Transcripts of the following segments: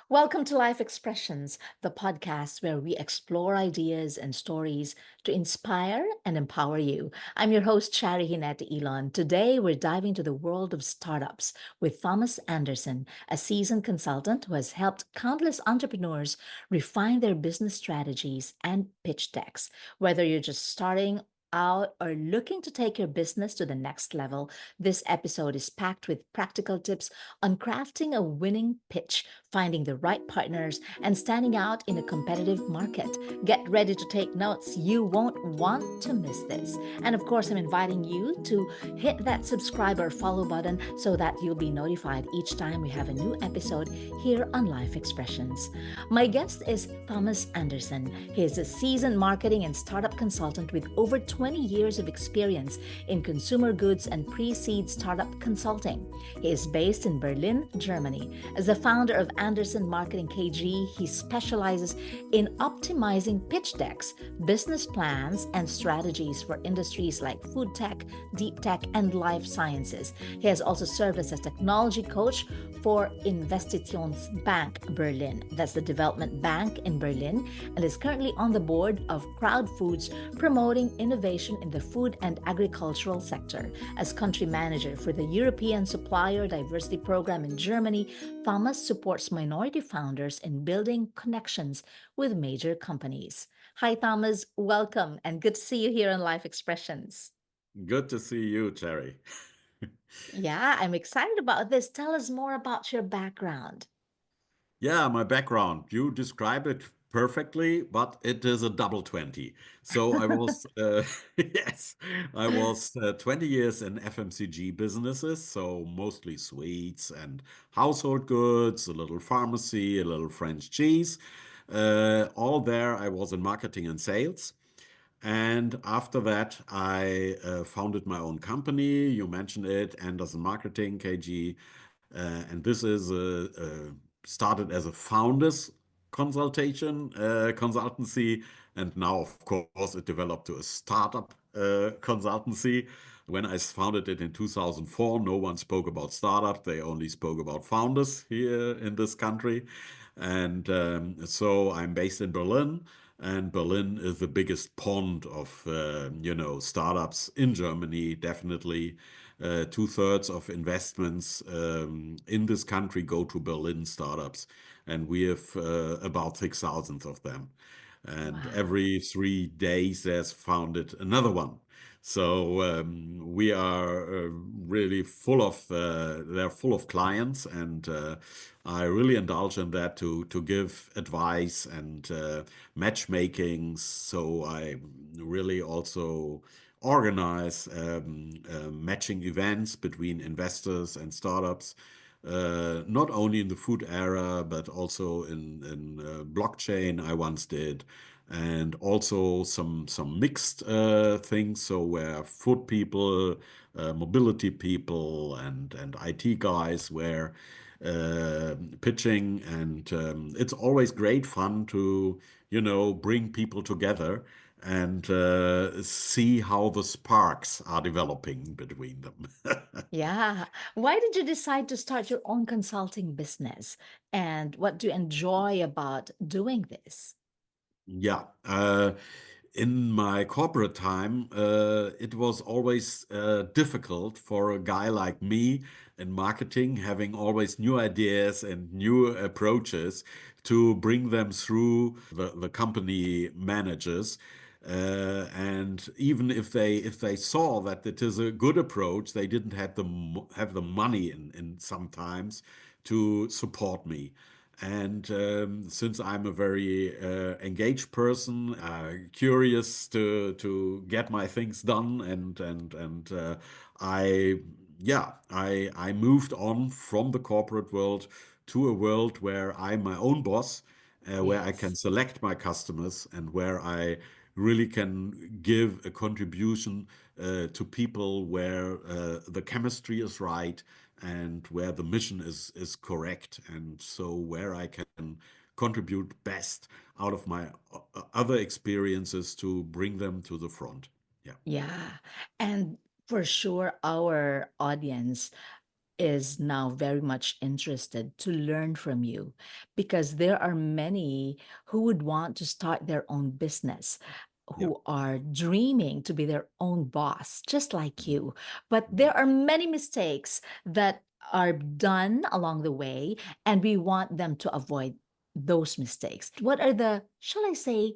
Welcome to Life Expressions, the podcast where we explore ideas and stories to inspire and empower you. I'm your host, Shari Hinette Elon. Today, we're diving into the world of startups with Thomas Andersen, a seasoned consultant who has helped countless entrepreneurs refine their business strategies and pitch decks. Whether you're just starting out or looking to take your business to the next level, this episode is packed with practical tips on crafting a winning pitch, finding the right partners, and standing out in a competitive market. Get ready to take notes. You won't want to miss this. And of course, I'm inviting you to hit that subscribe or follow button so that you'll be notified each time we have a new episode here on Life Expressions. My guest is Thomas Andersen. He is a seasoned marketing and startup consultant with over 20 years of experience in consumer goods and pre-seed startup consulting. He is based in Berlin, Germany. As the founder of Andersen Marketing KG, he specializes in optimizing pitch decks, business plans, and strategies for industries like food tech, deep tech, and life sciences. He has also served as a technology coach for Investitionsbank Berlin. That's the development bank in Berlin, and is currently on the board of Crowd Foods, promoting innovation in the food and agricultural sector. As country manager for the European Supplier Diversity Program in Germany, Thomas supports minority founders in building connections with major companies. Hi, Thomas. Welcome, and good to see you here on Life Expressions. Good to see you, Cherry. Yeah, I'm excited about this. Tell us more about your background. Yeah, my background, you describe it perfectly, but it is a double 20. So I was, yes, I was 20 years in FMCG businesses, so mostly sweets and household goods, a little pharmacy, a little French cheese. All there, I was in marketing and sales. And after that, I founded my own company. You mentioned it, Anderson Marketing KG. And this is started as a founders consultancy, and now, of course, it developed to a startup consultancy. When I founded it in 2004, no one spoke about startup; they only spoke about founders here in this country. And so I'm based in Berlin, and Berlin is the biggest pond of startups in Germany. Definitely, two-thirds of investments in this country go to Berlin startups, and we have about 6,000 of them. And Wow. every 3 days, there's founded another one. So we are really full of they're full of clients, and I really indulge in that to give advice and matchmaking. So I really also organize matching events between investors and startups, not only in the food era, but also in blockchain. I once did, and also some mixed things. So where food people, mobility people, and IT guys were pitching, and it's always great fun to bring people together and see how the sparks are developing between them. Yeah. Why did you decide to start your own consulting business? And what do you enjoy about doing this? Yeah. In my corporate time, it was always difficult for a guy like me in marketing, having always new ideas and new approaches to bring them through the company managers. And even if they saw that it is a good approach, they didn't have the money in sometimes to support me. And since I'm a very engaged person, curious to get my things done, and I I moved on from the corporate world to a world where I'm my own boss, where I can Yes. select my customers, and where I really can give a contribution to people where the chemistry is right and where the mission is correct, and so where I can contribute best out of my other experiences to bring them to the front. Yeah. Yeah. And for sure, our audience is now very much interested to learn from you because there are many who would want to start their own business, Yeah. who are dreaming to be their own boss, just like Mhm. you. But Mhm. there are many mistakes that are done along the way, and we want them to avoid those mistakes. What are the, shall I say,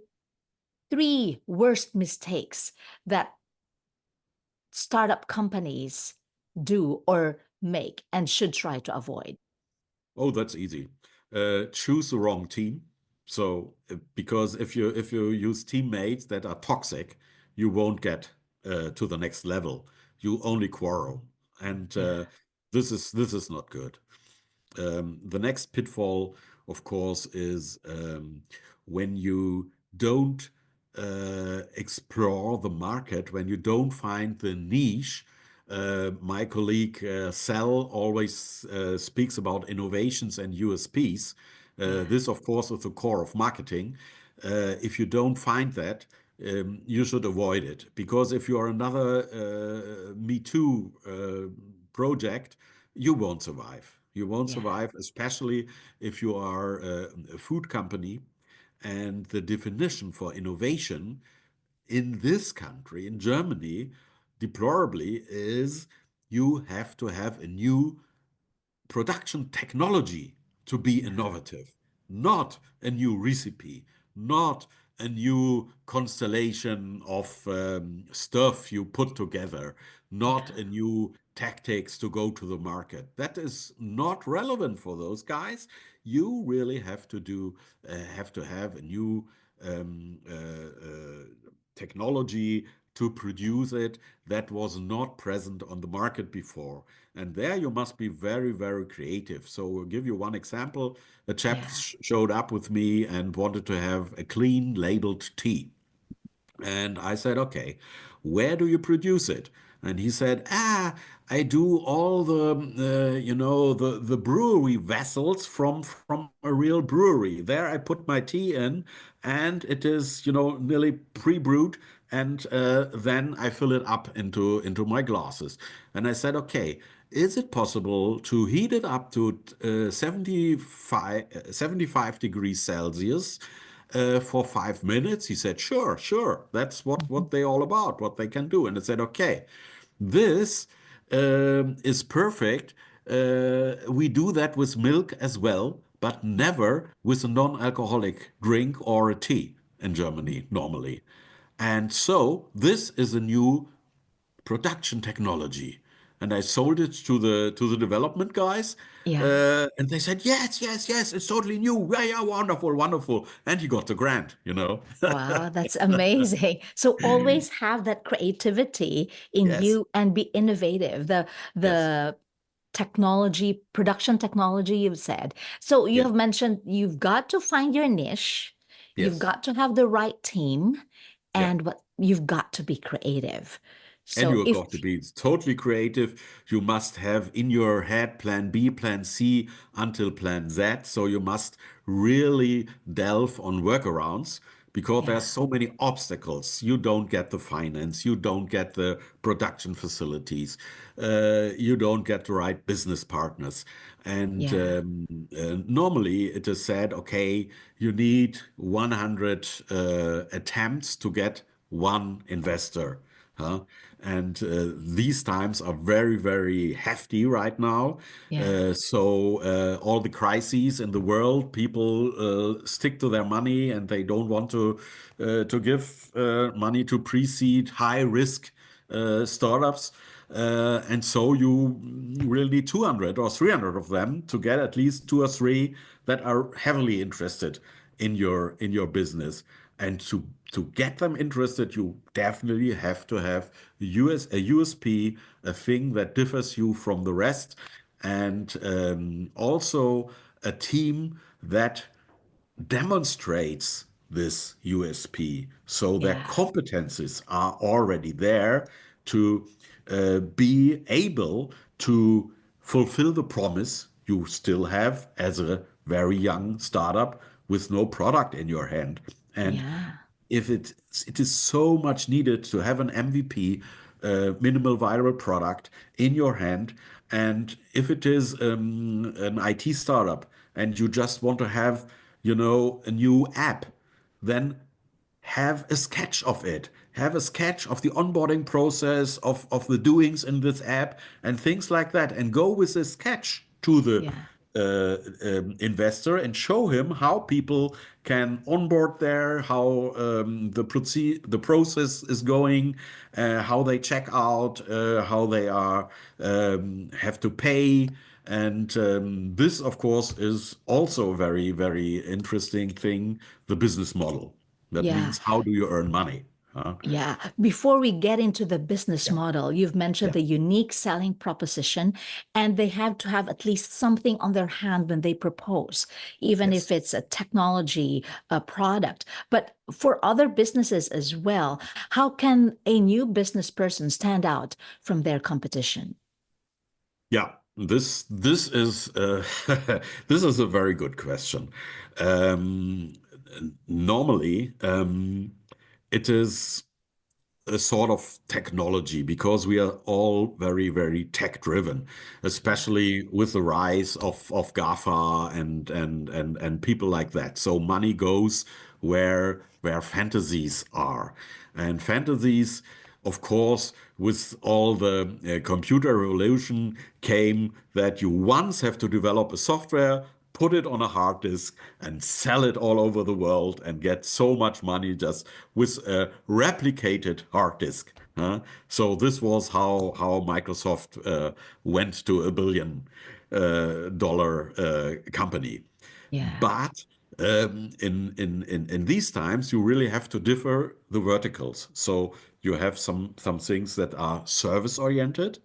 three worst mistakes that startup companies do or make and should try to avoid? Oh, that's easy. Choose the wrong team. So, because if you use teammates that are toxic, you won't get to the next level. You only quarrel, and Yeah, this is not good. The next pitfall, of course, is when you don't explore the market, when you don't find the niche. My colleague Sal always speaks about innovations and USPs. yeah, This, of course, is the core of marketing. If you don't find that, you should avoid it because if you are another Me Too project, you won't survive. You won't yeah, survive, especially if you are a food company. And the definition for innovation in this country, in Germany, deplorably, is you have to have a new production technology to be yeah, innovative, not a new recipe, not a new constellation of stuff you put together, not a yeah, new tactics to go to the market. That is not relevant for those guys. You really have to have a new technology to produce it that was not present on the market before. And there you must be very, very creative. So I'll give you one example. A chap yeah, showed up with me and wanted to have a clean labeled tea. And I said, okay, where do you produce it? And he said, I do all the brewery vessels from a real brewery. There I put my tea in, and it is, nearly pre-brewed, and then I fill it up into my glasses. And I said, okay, is it possible to heat it up to 75 degrees Celsius? For 5 minutes. He said, sure, sure. That's what they're all about, what they can do. And I said, okay, this is perfect. We do that with milk as well, but never with a non-alcoholic drink or a tea in Germany normally. And so this is a new production technology. And I sold it to the development guys. yeah. And they said, yes, yes, yes, it's totally new. Yeah, yeah, wonderful, wonderful. And he got the grant. Wow, that's amazing. So always have that creativity in Yes, you and be innovative. The yes, the technology, production technology you've said. So you yes, have mentioned you've got to find your niche, you've yes. got to have the right team, Yeah. and what you've got to be creative. And So you have if got to be totally creative. You must have in your head plan B, plan C until plan Z. So you must really delve on workarounds because yeah, there's so many obstacles. You don't get the finance, you don't get the production facilities, you don't get the right business partners. And yeah, normally it is said, okay, you need 100 attempts to get one investor. Huh? And these times are very, very hefty right now. yeah, So all the crises in the world, people stick to their money and they don't want to give money to pre-seed high risk startups. And so you really need 200 or 300 of them to get at least two or three that are heavily interested in your business. And to get them interested, you definitely have to have a USP, a thing that differs you from the rest, and also a team that demonstrates this USP. So their yeah, competencies are already there to be able to fulfill the promise you still have as a very young startup with no product in your hand. And yeah, if it is so much needed to have an MVP, minimal viable product in your hand, And if it is an IT startup and you just want to have, you know, a new app, then have a sketch of it. Have a sketch of the onboarding process, of the doings in this app and things like that. And go with a sketch to the Yeah. investor and show him how people can onboard there, how the process is going, how they check out, how they are have to pay. And this, of course, is also a very, very interesting thing, the business model. That Yeah. means how do you earn money? Huh? Yeah. Before we get into the business Yeah, model, you've mentioned yeah, the unique selling proposition, and they have to have at least something on their hand when they propose, even if yes. it's a technology, a product. But for other businesses as well, how can a new business person stand out from their competition? Yeah, this is this is a very good question. Um, Normally, it is a sort of technology because we are all very, very tech driven, Yeah. especially with the rise of GAFA and people like that. So money goes where fantasies are. And fantasies, of course, with all the computer revolution came that you once have to develop a software, put it on a hard disk and sell it all over the world and get so much money just with a replicated hard disk. So this was how Microsoft went to $1 billion company. Yeah. But in these times, you really have to differ the verticals. So you have some things that are service oriented,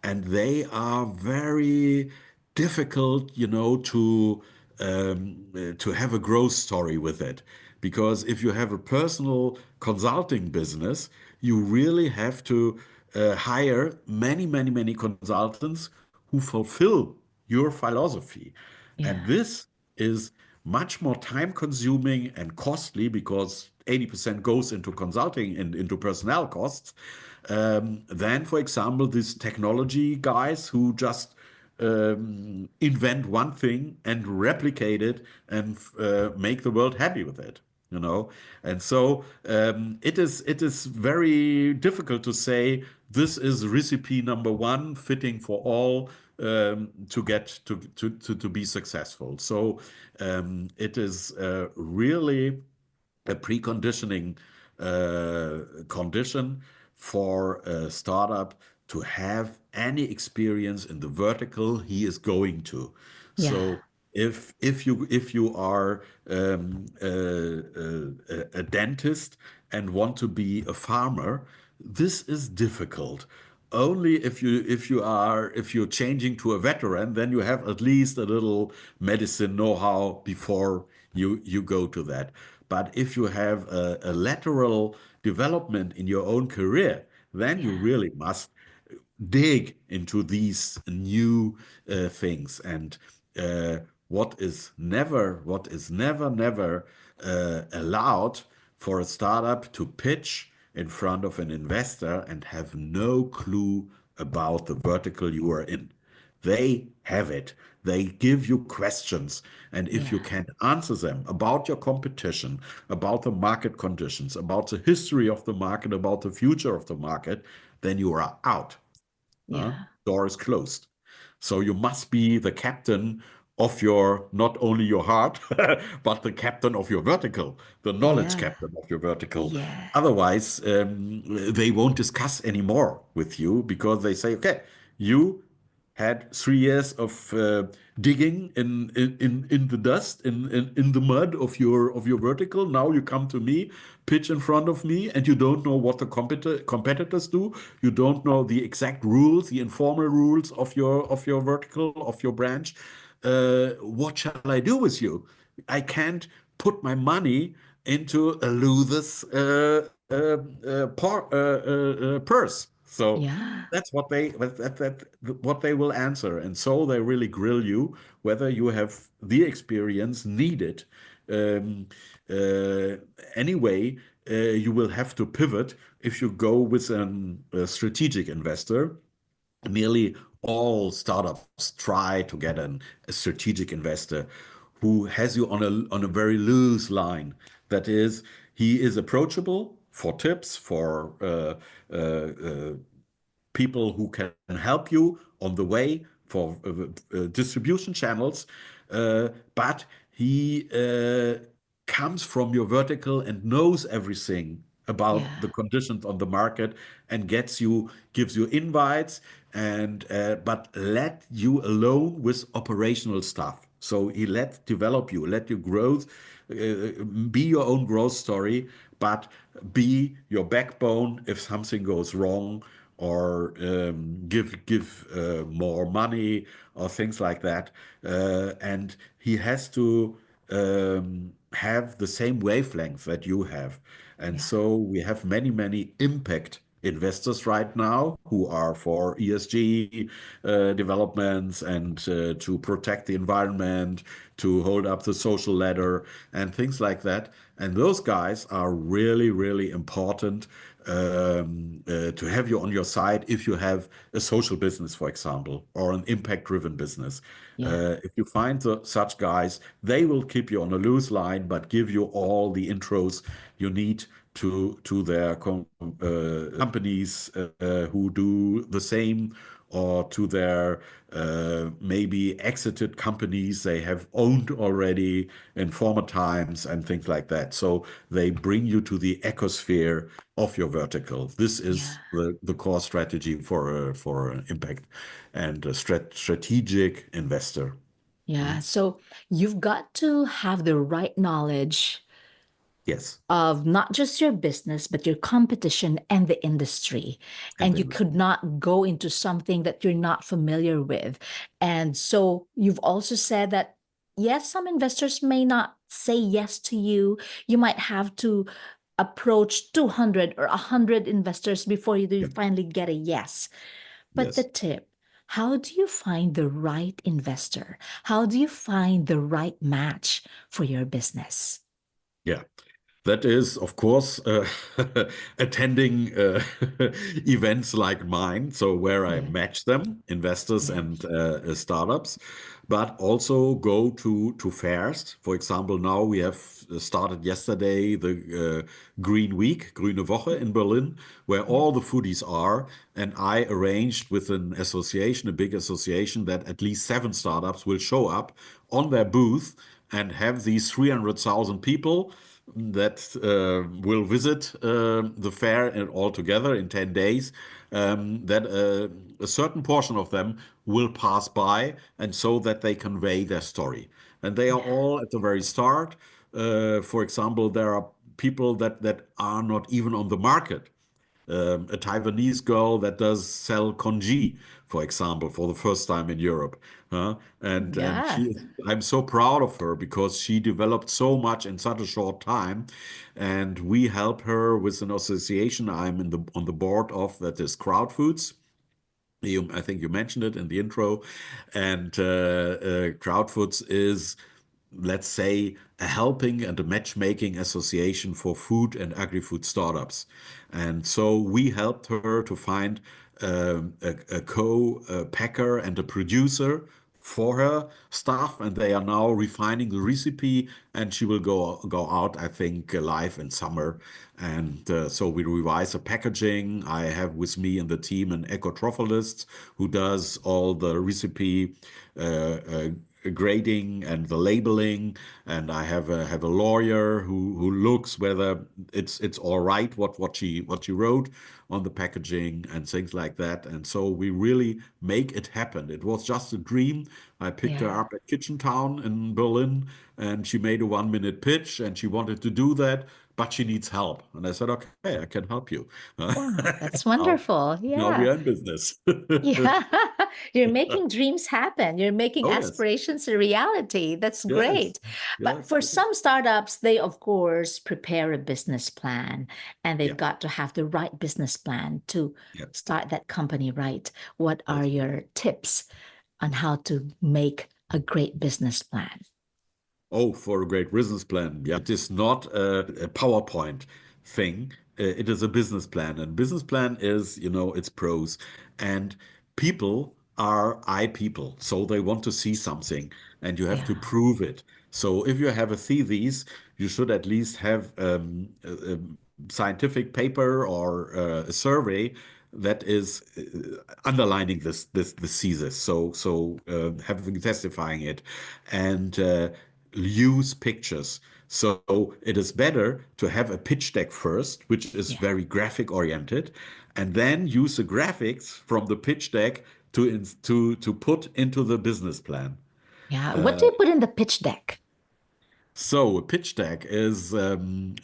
and they are very difficult, you know, to have a growth story with it. Because if you have a personal consulting business, you really have to hire many consultants who fulfill your philosophy. And Yeah. this is much more time consuming and costly because 80% goes into consulting and into personnel costs than, for example, these technology guys who just invent one thing and replicate it and make the world happy with it. You know, and so it is very difficult to say this is recipe number one fitting for all to get to be successful. So it is really a preconditioning condition for a startup to have any experience in the vertical he is going to. Yeah. So if you are a dentist and want to be a farmer, this is difficult. Only if you're changing to a veteran, then you have at least a little medicine know-how before you go to that. But if you have a lateral development in your own career, then you Yeah. really must dig into these new things. And uh, what is never allowed for a startup to pitch in front of an investor and have no clue about the vertical you are in. They have it. They give you questions. And if you Yeah. can answer them about your competition, about the market conditions, about the history of the market, about the future of the market, then you are out. Yeah. Door is closed. So you must be the captain of your, not only your heart, but the captain of your vertical, the knowledge Yeah. captain of your vertical. Yeah. Otherwise, they won't discuss anymore with you because they say, okay, you had 3 years of digging in the dust in the mud of your vertical. Now you come to me, pitch in front of me, and you don't know what the competitors do. You don't know the exact rules, the informal rules of your vertical, of your branch. What shall I do with you? I can't put my money into a loser's purse. So Yeah. that's what they will answer, and so they really grill you whether you have the experience needed. Um, uh, anyway, you will have to pivot if you go with a strategic investor. Nearly all startups try to get a strategic investor who has you on a very loose line. That is, he is approachable for tips, for people who can help you on the way for distribution channels, but he comes from your vertical and knows everything about the Yeah. conditions on the market and gives you invites and but let you alone with operational stuff. So he let you grow, be your own growth story, but be your backbone if something goes wrong, or give more money or things like that. And he has to have the same wavelength that you have. And Yeah. so we have many impact investors right now who are for ESG developments and to protect the environment, to hold up the social ladder and things like that. And those guys are really important to have you on your side if you have a social business, for example, or an impact-driven business. Yeah. If you find such guys, they will keep you on a loose line, but give you all the intros you need to their companies who do the same, or to their maybe exited companies they have owned already in former times and things like that. So they bring you to the ecosphere of your vertical. This Yeah. is the core strategy for an impact and a strategic investor. Yeah. Mhm. So you've got to have the right knowledge Yes, of not just your business, but your competition and the industry. and And the you industry. could not go into something that you're not familiar with. And so you've also said that, yes, some investors may not say yes to you. You might have to approach 200 or 100 investors before you Yeah. finally get a yes. But the Yes. tip, how do you find the right investor? How do you find the right match for your business? Yeah. That is, of course, attending events like mine, so where I Yeah. match them, investors Yeah. and startups, but also go to fairs. For example, now we have started yesterday the Green Week, Grüne Woche in Berlin, where Yeah. all the foodies are. And I arranged with an association, a big association, that at least 7 startups will show up on their booth and have these 300,000 people that will visit the fair and all together in 10 days, that a certain portion of them will pass by, and so that they convey their story. And they are Yeah. all at the very start. For example, there are people that are not even on the market, a Taiwanese girl that does sell congee, for example, for the first time in Europe. And Yeah. I'm so proud of her because she developed so much in such a short time, and we help her with an association I'm on the board of, that is Crowd Foods. I think you mentioned it in the intro, and Crowdfoods is, let's say, a helping and a matchmaking association for food and agri-food startups. And so we helped her to find a co-packer and a producer for her stuff, and they are now refining the recipe, and she will go out, I think, live in summer. And so we revise the packaging. I have with me in the team an ecotropholist who does all the recipe uh, uh, grading and the labeling, and I have a lawyer who looks whether it's all right what she wrote on the packaging and things like that. And so we really make it happen. It was just a dream. I picked her Yeah. up at Kitchen Town in Berlin, and she made a 1 minute pitch, and she wanted to do that, but she needs help. And I said, okay, I can help you. Wow, that's now, wonderful. now we Yeah. are in business. Yeah. You're making dreams happen. You're making Oh yes, aspirations a reality. That's yes, great. But yes, for yes. some startups, they, of course, prepare a business plan and they've Yeah, got to have the right business plan to yeah, start that company right. What are that's right. your tips on how to make a great business plan? Oh, for a great business plan. Yeah, it is not a PowerPoint thing. It is a business plan. And business plan is, its pros. And people are eye people, so they want to see something, and you have to Yeah. prove it. So if you have a thesis, you should at least have a scientific paper or a survey that is underlining this thesis. So having testifying it, and use pictures. So it is better to have a pitch deck first, which is Yeah. very graphic oriented, and then use the graphics from the pitch deck to put into the business plan. Yeah. What do you put in the pitch deck? So a pitch deck is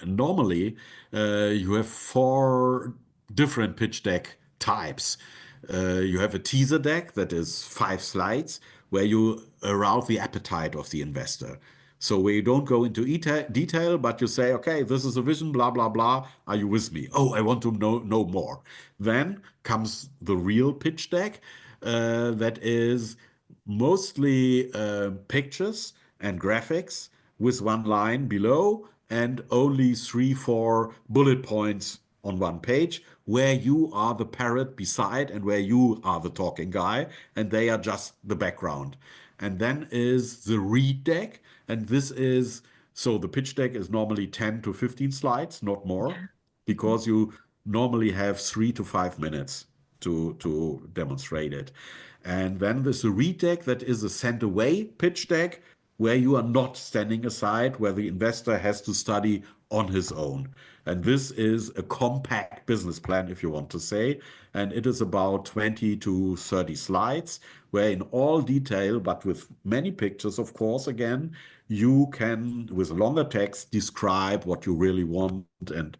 normally you have four different pitch deck types. You have a teaser deck that is 5 slides where you arouse the appetite of the investor. So where you don't go into detail, but you say, okay, this is a vision, blah, blah, blah. Are you with me? Oh, I want to know more. Then comes the real pitch deck that is mostly pictures and graphics with one line below and only three, four bullet points on one page where you are the parrot beside and where you are the talking guy and they are just the background. And then is the read deck. And this is so the pitch deck is normally 10 to 15 slides, not more, Yeah. Mhm. because you normally have 3 to 5 minutes to demonstrate it. And then there's a read deck that is a send away pitch deck where you are not standing aside, where the investor has to study on his own. And this is a compact business plan, if you want to say. And it is about 20 to 30 slides, where in all detail, but with many pictures, of course, again, you can, with longer text, describe what you really want. And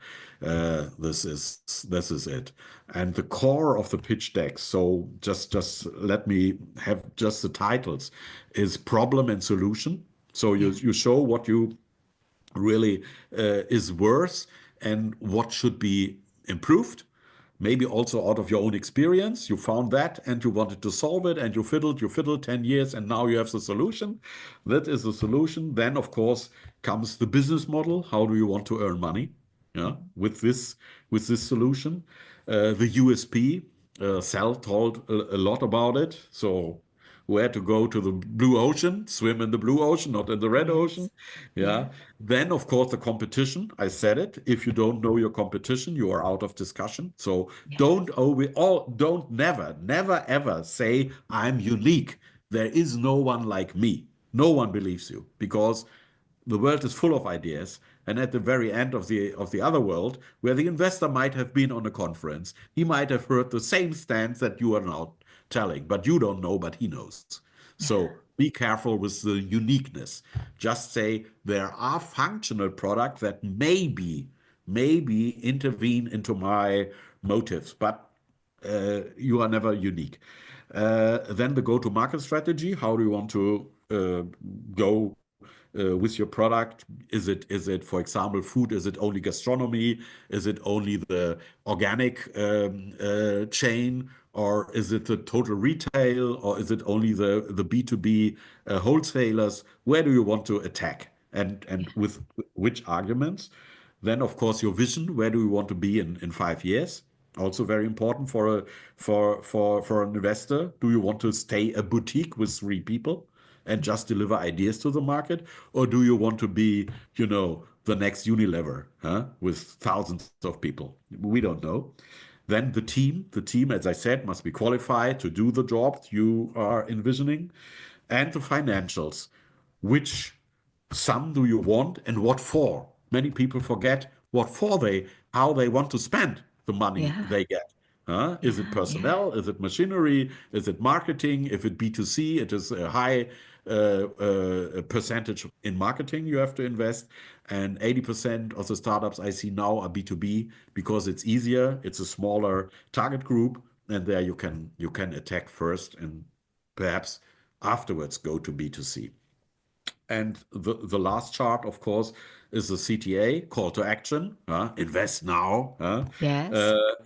this is it. And the core of the pitch deck, so just let me have just the titles, is problem and solution. So you Yeah. you show what you really is worse and what should be improved. Maybe also out of your own experience, you found that and you wanted to solve it and you fiddled 10 years and now you have the solution. That is the solution. Then, of course, comes the business model. How do you want to earn money? Yeah, Mhm. with this solution. The USP, Sal told a lot about it. So where to go to the blue ocean, swim in the blue ocean, not in the red ocean. Yes. Yeah. Yeah. Then, of course, the competition. I said it. If you don't know your competition, you are out of discussion. So Yeah. don't ever say I'm unique. There is no one like me. No one believes you because the world is full of ideas. And at the very end of the other world, where the investor might have been on a conference, he might have heard the same stance that you are now telling, but you don't know, but he knows. Yeah. So be careful with the uniqueness. Just say there are functional products that maybe intervene into my motives, but you are never unique. Then the go-to-market strategy. How do you want to go with your product? Is it, for example, food? Is it only gastronomy? Is it only the organic chain? Or is it the total retail? Or is it only the B2B wholesalers? Where do you want to attack? And Yeah. with which arguments? Then, of course, your vision. Where do you want to be in 5 years? Also very important for an investor. Do you want to stay a boutique with 3 people and just deliver ideas to the market, or do you want to be, the next Unilever, huh, with thousands of people? We don't know. Then the team, as I said, must be qualified to do the job you are envisioning, and the financials. Which sum do you want and what for? Many people forget what for how they want to spend the money Yeah. they get. Huh? Is it Yeah. Yeah. personnel? Is it machinery? Is it marketing? If it B2C, it is a high percentage in marketing you have to invest. And 80% of the startups I see now are B2B because it's easier, it's a smaller target group, and there you can attack first and perhaps afterwards go to B2C. And the last chart, of course, is the CTA, call to action, invest now, Yes.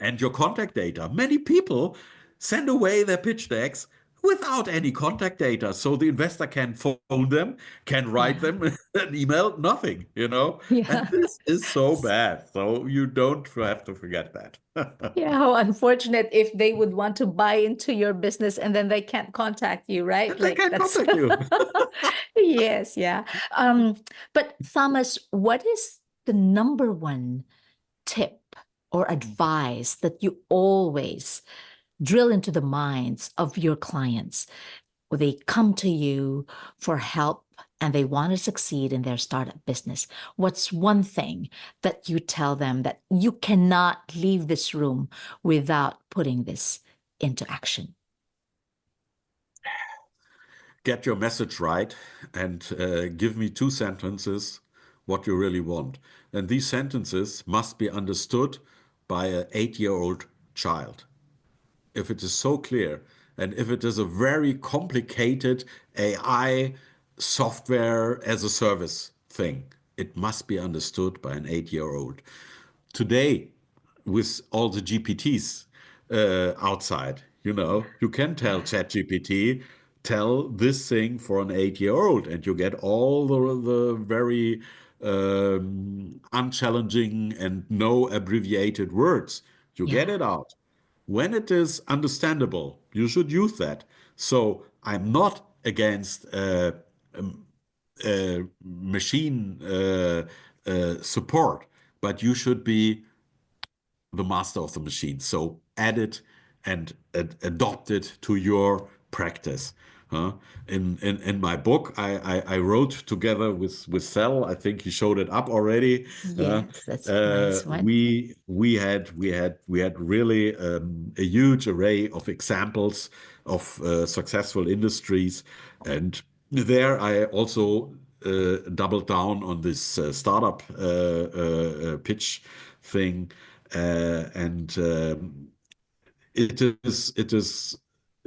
and your contact data. Many people send away their pitch decks without any contact data. So the investor can phone them, can write Yeah. them an email, nothing, you know? And Yeah. this is so bad. So you don't have to forget that. Yeah, how unfortunate if they would want to buy into your business and then they can't contact you, right? And they Like can that's contact you. yes, yeah. Um, but Thomas, what is the number one tip or advice that you always drill into the minds of your clients when they come to you for help and they want to succeed in their startup business? What's one thing that you tell them that you cannot leave this room without putting this into action? Get your message right and give me two sentences what you really want. And these sentences must be understood by an 8-year-old child. If it is so clear, and if it is a very complicated AI software as a service thing, it must be understood by an 8-year-old. Today, with all the GPTs outside, you can tell Yeah, ChatGPT, tell this thing for an 8-year-old, and you get all the very unchallenging and no abbreviated words. You get yeah, it out. When it is understandable, you should use that. So I'm not against machine support, but you should be the master of the machine. So add it and adopt it to your practice. Huh? In my book, I wrote together with Sal. I think he showed it up already. Uh, yes, that's a nice one. we had really a huge array of examples of successful industries, and there I also doubled down on this startup pitch thing, and it is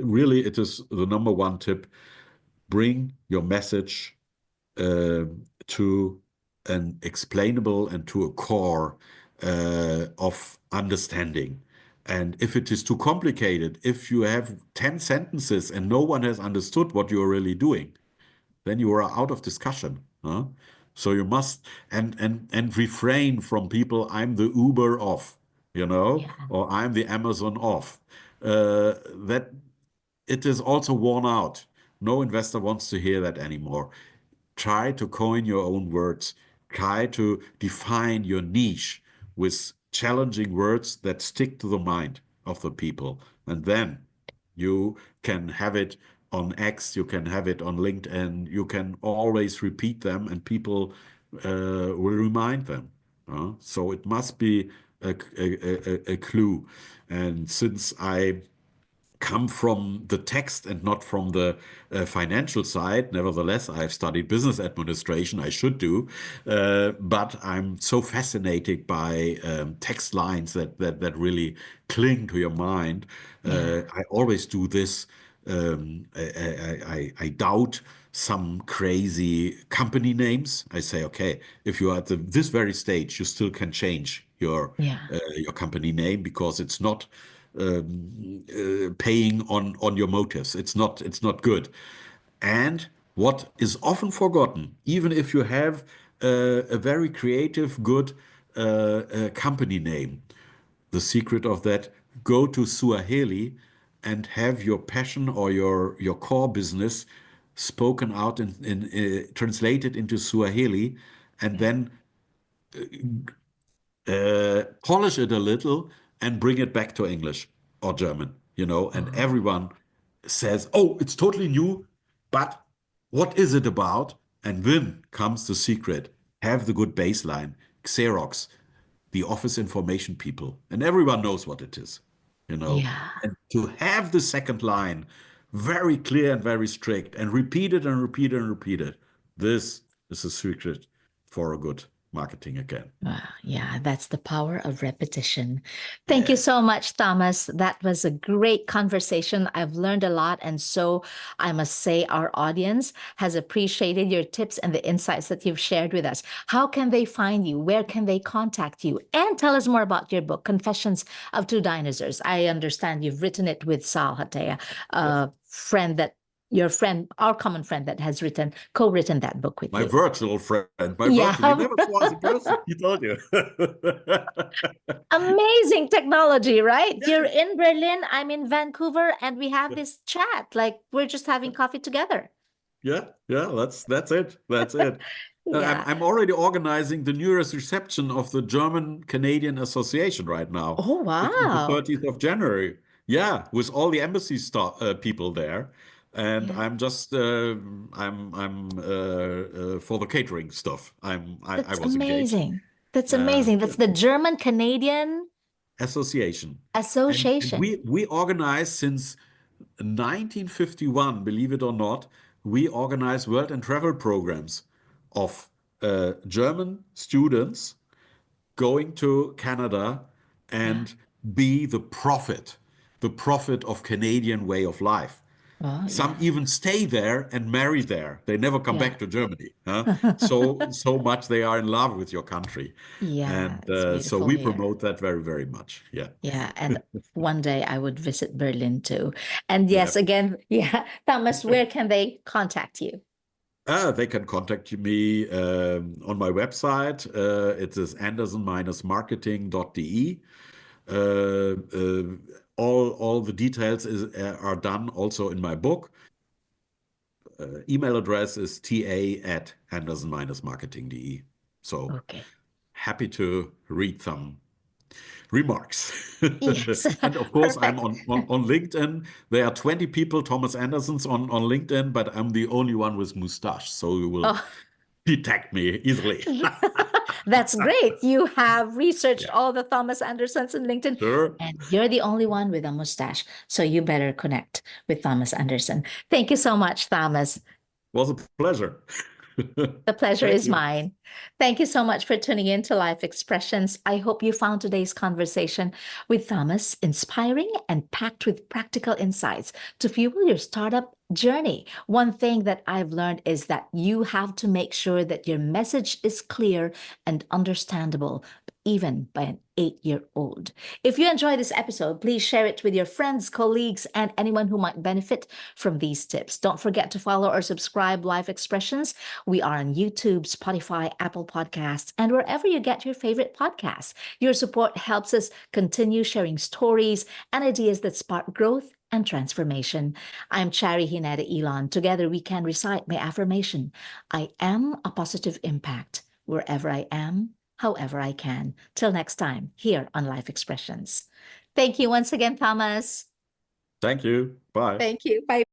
really it is the number one tip. Bring your message to an explainable and to a core of understanding. And if it is too complicated, if you have 10 sentences and no one has understood what you're really doing, then you are out of discussion. Huh? So you must and refrain from people. I'm the Uber of, Yeah, or I'm the Amazon of. That it is also worn out. No investor wants to hear that anymore. Try to coin your own words. Try to define your niche with challenging words that stick to the mind of the people. And then you can have it on X, you can have it on LinkedIn, you can always repeat them, and people will remind them. So it must be a clue. And since I come from the text and not from the financial side. Nevertheless, I've studied business administration. I should do, but I'm so fascinated by text lines that really cling to your mind. yeah, I always do this. I doubt some crazy company names. I say, okay, if you are at this very stage, you still can change yeah, your company name because it's not paying on your motives. It's not good. And what is often forgotten, even if you have a very creative, good company name, the secret of that, go to Suaheli and have your passion or your core business spoken out and translated into Suaheli, and yeah. then polish it a little and bring it back to English or German, and Oh, everyone says, oh, it's totally new, but what is it about? And then comes the secret. Have the good baseline, Xerox, the office information people, and everyone knows what it is, you know. yeah. And to have the second line very clear and very strict and repeat it and repeat it and repeat it, this is a secret for a good. marketing again. Yeah, that's the power of repetition. Thank you Yeah. so much, Thomas. That was a great conversation. I've learned a lot. And so I must say, our audience has appreciated your tips and the insights that you've shared with us. How can they find you? Where can they contact you? And tell us more about your book, Confessions of Two Dinosaurs. I understand you've written it with Sal Hatea, Yes. a friend that your friend, our common friend that has co-written that book with My you. virtual friend, my virtual, he Yeah. never saw us in person. He told you. Amazing technology, right? You're Yeah. in Berlin, I'm in Vancouver, and we have this chat. Like we're just having coffee together. Yeah, yeah, that's it. That's it. I'm Yeah. I'm already organizing the New Year's reception of the German Canadian Association right now. Oh, It's on the wow. 30th of January. Yeah, with all the embassy people there, and Yeah. I'm just I'm for the catering stuff. I That's was engaged. amazing. That's amazing. Yeah. That's the German Canadian Association, and Association. we organize since 1951, believe it or not, we organize world and travel programs of German students going to Canada Yeah. and be the prophet of Canadian way of life. Oh, Some yeah. even stay there and marry there. They never come Yeah. back to Germany. Huh? So much they are in love with your country, Yeah, and it's so beautiful we here. promote that very, very much. Yeah, Yeah, and one day I would visit Berlin too. And yeah. yes, again, yeah, Thomas, where can they contact you? They can contact me on my website. It is andersen-marketing.de. Uh, uh, all the details are done also in my book. Email address is ta@andersen-marketing.de. So Okay. happy to read some remarks. Yes, And of course, I'm perfect. on LinkedIn. There are 20 people, Thomas Andersons, on LinkedIn, but I'm the only one with mustache. So you will Oh, detect me easily. that's great. You have researched Yeah, all the Thomas Andersons in LinkedIn, sure. and you're the only one with a mustache. So you better connect with Thomas Anderson. Thank you so much, Thomas. Was a pleasure. The pleasure Thank is you. mine. Thank you so much for tuning in to Life Expressions. I hope you found today's conversation with Thomas inspiring and packed with practical insights to fuel your startup journey. One thing that I've learned is that you have to make sure that your message is clear and understandable, even by an 8-year-old. If you enjoy this episode, please share it with your friends, colleagues, and anyone who might benefit from these tips. Don't forget to follow or subscribe Life Expressions. We are on YouTube, Spotify, Apple Podcasts, and wherever you get your favorite podcasts. Your support helps us continue sharing stories and ideas that spark growth and transformation. I'm Chari Hinata Elon. Together we can recite my affirmation. I am a positive impact wherever I am, however I can. Till next time, here on Life Expressions. Thank you once again, Thomas. Thank you. Bye. Thank you. Bye.